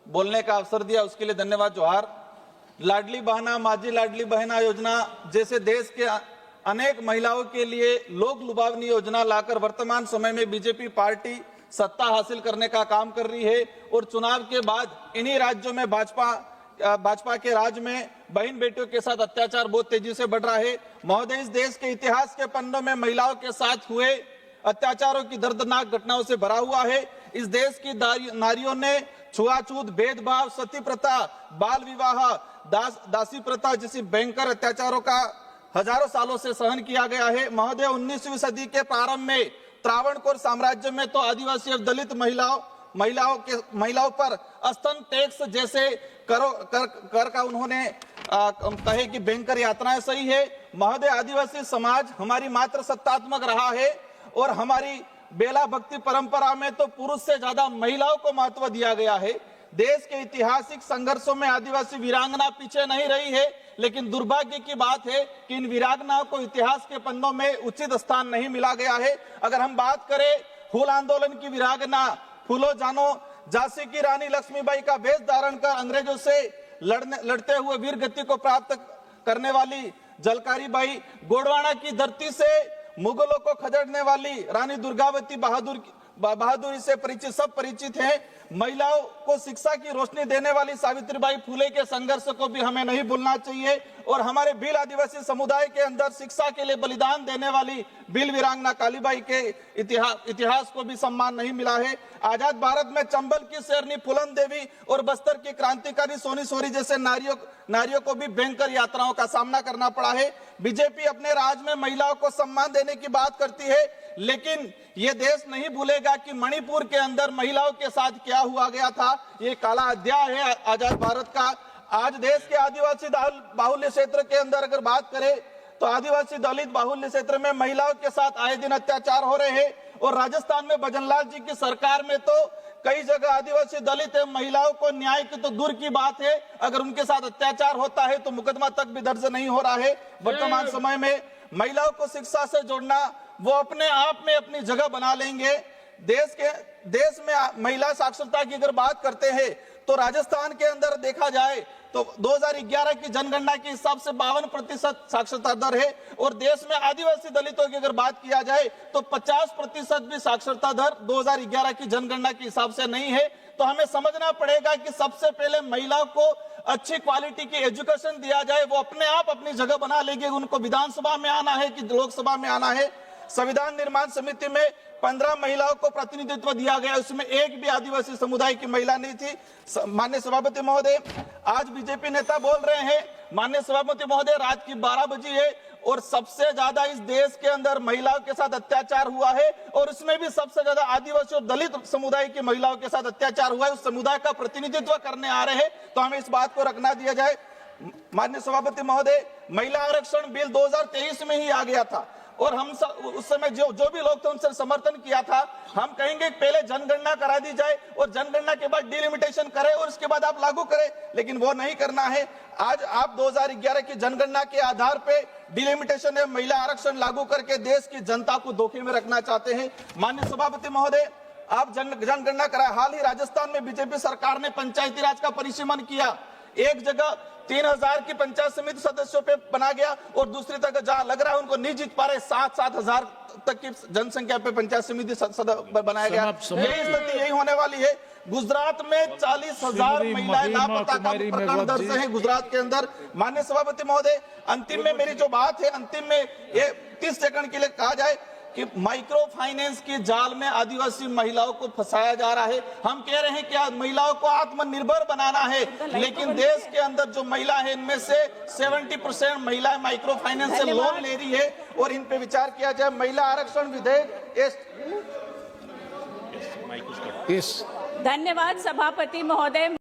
बोलने का अवसर दिया, उसके लिए धन्यवाद। जोहार। लाडली बहना माझी लाडली बहना योजना जैसे देश के अनेक महिलाओं के लिए लोक लुभावनी योजना लाकर वर्तमान समय में बीजेपी पार्टी सत्ता हासिल करने का काम कर रही है और चुनाव के बाद इन्हीं राज्यों में भाजपा के राज में बहन बेटियों के साथ अत्याचार बहुत तेजी से बढ़ रहा है। महोदय, इस देश के इतिहास के पन्नों में महिलाओं के साथ हुए अत्याचारों की दर्दनाक घटनाओं से भरा हुआ है। इस देश की नारियों ने छुआछूत, भेदभाव, सती प्रथा, बाल विवाह, दासी प्रथा जैसी भयंकर अत्याचारों का हजारों सालों से सहन किया गया है। महोदय, 19वीं सदी के प्रारंभ में त्रावणकोर साम्राज्य में तो आदिवासी और दलित महिलाओं पर स्तन टैक्स जैसे कर का उन्होंने कहे कि भयंकर यातनाएं सही है। महोदय, आदिवासी समाज हमारी मात्र सत्तात्मक रहा है और हमारी बेला भक्ति परंपरा में तो पुरुष से ज्यादा महिलाओं को महत्व दिया गया है। देश के ऐतिहासिक संघर्षों में आदिवासी वीरांगना पीछे नहीं रही है, लेकिन दुर्भाग्य की बात है कि इन वीरांगनाओं को इतिहास के पन्नों में उचित स्थान नहीं मिला गया है। अगर हम बात करें हूल आंदोलन की वीरांगना फूलो जानो, झांसी की रानी लक्ष्मीबाई का वेश धारण कर अंग्रेजों से लड़ते हुए वीर गति को प्राप्त करने वाली झलकारी बाई, गोंडवाना की धरती से मुगलों को खदेड़ने वाली रानी दुर्गावती बहादुरी से सब परिचित हैं। महिलाओं को शिक्षा की रोशनी देने वाली सावित्रीबाई फुले के संघर्ष को भी हमें नहीं भूलना चाहिए और हमारे भील आदिवासी समुदाय के अंदर शिक्षा के लिए बलिदान देने वाली भील वीरांगना कालीबाई के इतिहास को भी सम्मान नहीं मिला है। आजाद भारत में चंबल की शेरनी फूलन देवी और बस्तर की क्रांतिकारी सोनी सोरी जैसे नारियों को भी भयंकर यात्राओं का सामना करना पड़ा है। बीजेपी अपने राज में महिलाओं को सम्मान देने की बात करती है, लेकिन ये देश नहीं भूलेगा कि मणिपुर के अंदर महिलाओं के साथ क्या हुआ गया था। ये काला अध्याय है आजाद भारत का। आज देश के आदिवासी बाहुल्य क्षेत्र के अंदर अगर बात करें तो आदिवासी दलित बाहुल्य क्षेत्र में महिलाओं के साथ आए दिन अत्याचार हो रहे हैं और राजस्थान में भजनलाल जी की सरकार में तो कई जगह आदिवासी दलित एवं महिलाओं को न्याय की तो दूर की बात है, अगर उनके साथ अत्याचार होता है तो मुकदमा तक भी दर्ज नहीं हो रहा है। वर्तमान समय में महिलाओं को शिक्षा से जोड़ना वो अपने आप में अपनी जगह बना लेंगे। देश में महिला साक्षरता की अगर बात करते हैं तो राजस्थान के अंदर देखा जाए तो 2011 की जनगणना के हिसाब से 52% साक्षरता दर है और देश में आदिवासी दलितों की अगर बात किया जाए तो 50% भी साक्षरता दर 2011 की जनगणना के हिसाब से नहीं है। तो हमें समझना पड़ेगा कि सबसे पहले महिलाओं को अच्छी क्वालिटी की एजुकेशन दिया जाए, वो अपने आप अपनी जगह बना लेंगे। उनको विधानसभा में आना है कि लोकसभा में आना है। संविधान निर्माण समिति में 15 महिलाओं को प्रतिनिधित्व दिया गया, उसमें एक भी आदिवासी समुदाय की महिला नहीं थी। माननीय सभापति महोदय, आज बीजेपी नेता बोल रहे हैं, माननीय सभापति महोदय, रात की 12 बजी है और सबसे ज्यादा इस देश के अंदर महिलाओं के साथ अत्याचार हुआ है और उसमें भी सबसे ज्यादा आदिवासी और दलित समुदाय की महिलाओं के साथ अत्याचार हुआ है। उस समुदाय का प्रतिनिधित्व करने आ रहे हैं तो हमें इस बात को रखना दिया जाए। माननीय सभापति महोदय, महिला आरक्षण बिल 2023 में ही आ गया था और हम उस समय जो भी लोग थे उनसे समर्थन किया था। हम कहेंगे पहले जनगणना करा दी जाए और जनगणना के बाद डिलिमिटेशन करें और उसके बाद आप लागू करें, लेकिन वो नहीं करना है। आज आप 2011 की जनगणना के आधार पे डिलिमिटेशन है महिला आरक्षण लागू करके देश की जनता को धोखे में रखना चाहते हैं। माननीय सभापति महोदय, आप जनगणना कराए। हाल ही राजस्थान में बीजेपी सरकार ने पंचायती राज का परिसीमन किया। एक जगह 3000 की पंचायत समिति सदस्यों पे बना गया और दूसरी जगह जहां लग रहा है उनको नहीं जीत पा रहे 7-7 हजार तक की जनसंख्या पे पंचायत समिति बनाया गया। यही स्थिति यही होने वाली है। गुजरात में 40,000 महिलाएं लापता का प्रकरण दर्ज है गुजरात के अंदर। माननीय सभापति महोदय, अंतिम में मेरी जो बात है, अंतिम में ये 30 सेकंड के लिए कहा जाए कि माइक्रो फाइनेंस की जाल में आदिवासी महिलाओं को फंसाया जा रहा है। हम कह रहे हैं कि महिलाओं को आत्मनिर्भर बनाना है, लेकिन देश के अंदर जो महिला है इनमें से 70% महिलाएं माइक्रो फाइनेंस से लोन ले रही है और इन पे विचार किया जाए। महिला आरक्षण विधेयक धन्यवाद सभापति महोदय।